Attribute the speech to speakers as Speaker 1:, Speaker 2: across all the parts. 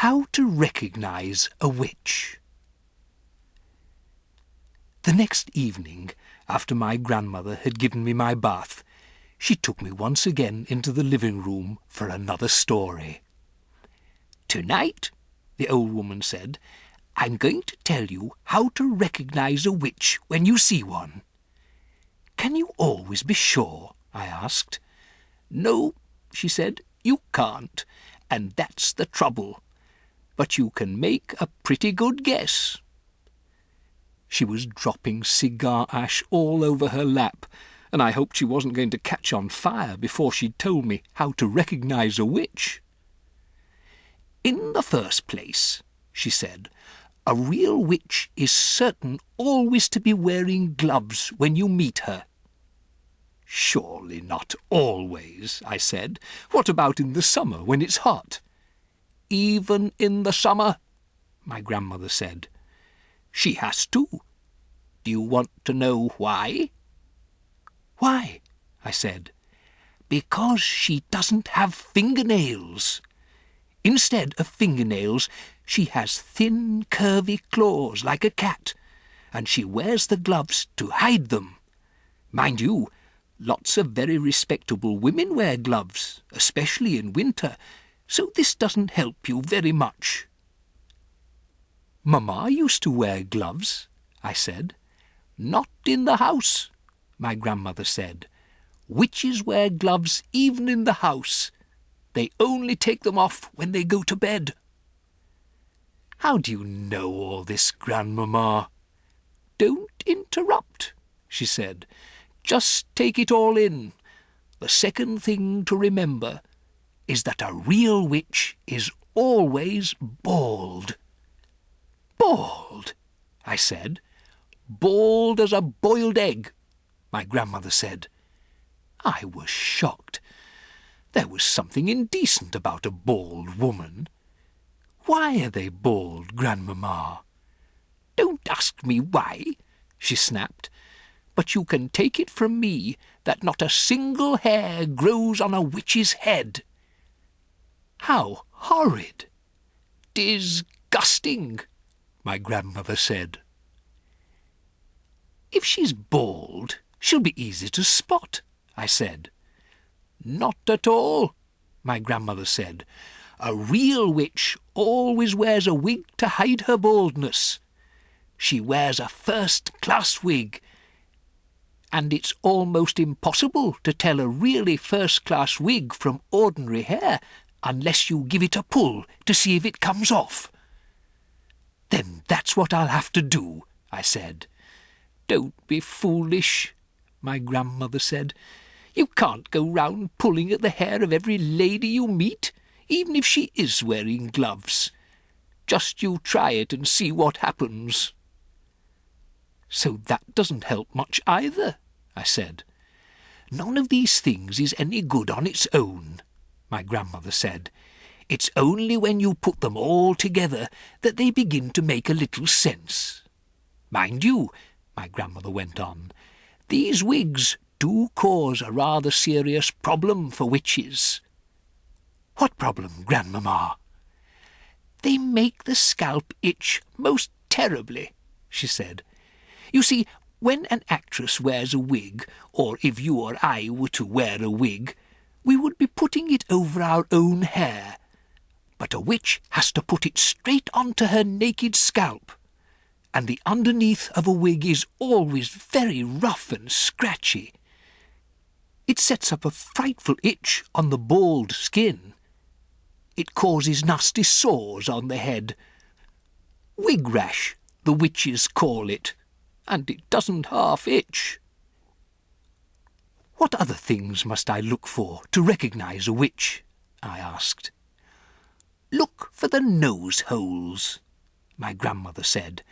Speaker 1: How to recognize a witch. The next evening, after my grandmother had given me my bath, she took me once again into the living room for another story. "Tonight," the old woman said, "I'm going to tell you how to recognize a witch when you see one." "Can you always be sure?" I asked. "No," she said, "you can't, and that's the trouble. But you can make a pretty good guess." She was dropping cigar ash all over her lap, and I hoped she wasn't going to catch on fire before she'd told me how to recognize a witch. "In the first place," she said, "a real witch is certain always to be wearing gloves when you meet her." "Surely not always," I said. "What about in the summer when it's hot?" "Even in the summer," my grandmother said. "She has to. Do you want to know why?" "Why?" I said. "Because she doesn't have fingernails. Instead of fingernails, she has thin, curvy claws like a cat, and she wears the gloves to hide them. Mind you, lots of very respectable women wear gloves, especially in winter, so this doesn't help you very much." "Mamma used to wear gloves," I said. "Not in the house," my grandmother said. "Witches wear gloves even in the house. They only take them off when they go to bed." "How do you know all this, Grandmamma?" "Don't interrupt," she said. "Just take it all in. The second thing to remember is that a real witch is always bald." "Bald?" I said. "Bald as a boiled egg," my grandmother said. I was shocked. There was something indecent about a bald woman. "Why are they bald, Grandmamma?" "Don't ask me why," she snapped, "but you can take it from me that not a single hair grows on a witch's head." "How horrid!" "Disgusting," my grandmother said. "If she's bald, she'll be easy to spot," I said. "Not at all," my grandmother said. "A real witch always wears a wig to hide her baldness. She wears a first-class wig, and it's almost impossible to tell a really first-class wig from ordinary hair unless you give it a pull to see if it comes off." "Then that's what I'll have to do," I said. "Don't be foolish," my grandmother said. "You can't go round pulling at the hair of every lady you meet, even if she is wearing gloves. Just you try it and see what happens." "So that doesn't help much either," I said. "None of these things is any good on its own," my grandmother said. "It's only when you put them all together that they begin to make a little sense. Mind you," my grandmother went on, "these wigs do cause a rather serious problem for witches." "What problem, Grandmamma?" "They make the scalp itch most terribly," she said. "You see, when an actress wears a wig, or if you or I were to wear a wig, we would be putting it over our own hair. But a witch has to put it straight onto her naked scalp, and the underneath of a wig is always very rough and scratchy. It sets up a frightful itch on the bald skin. It causes nasty sores on the head. Wig rash, the witches call it, and it doesn't half itch." "What other things must I look for to recognize a witch?" I asked. "Look for the nose holes," my grandmother said.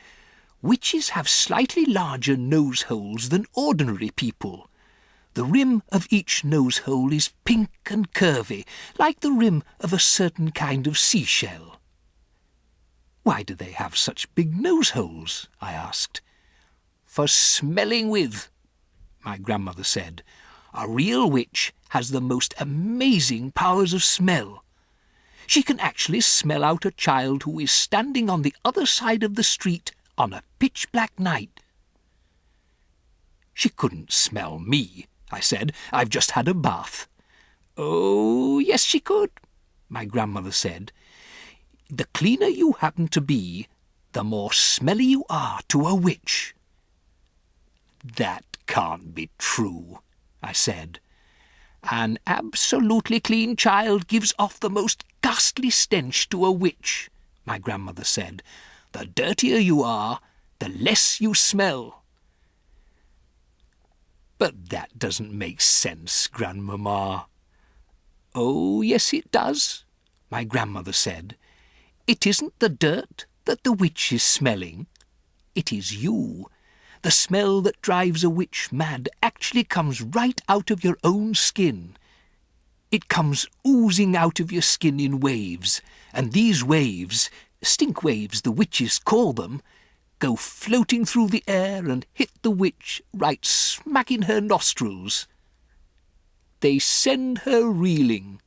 Speaker 1: "Witches have slightly larger nose holes than ordinary people. The rim of each nose hole is pink and curvy, like the rim of a certain kind of seashell." "Why do they have such big nose holes?" I asked. "For smelling with," my grandmother said. "A real witch has the most amazing powers of smell. She can actually smell out a child who is standing on the other side of the street on a pitch-black night. She couldn't smell me, I said. I've just had a bath. Oh, yes, she could, my grandmother said. The cleaner you happen to be, the more smelly you are to a witch. That can't be true, I said. An absolutely clean child gives off the most ghastly stench to a witch, my grandmother said. The dirtier you are, the less you smell. But that doesn't make sense, Grandmamma. Oh, yes, it does, my grandmother said. It isn't the dirt that the witch is smelling. It is you. The smell that drives a witch mad actually comes right out of your own skin. It comes oozing out of your skin in waves, and these waves, stink waves the witches call them, go floating through the air and hit the witch right smack in her nostrils. They send her reeling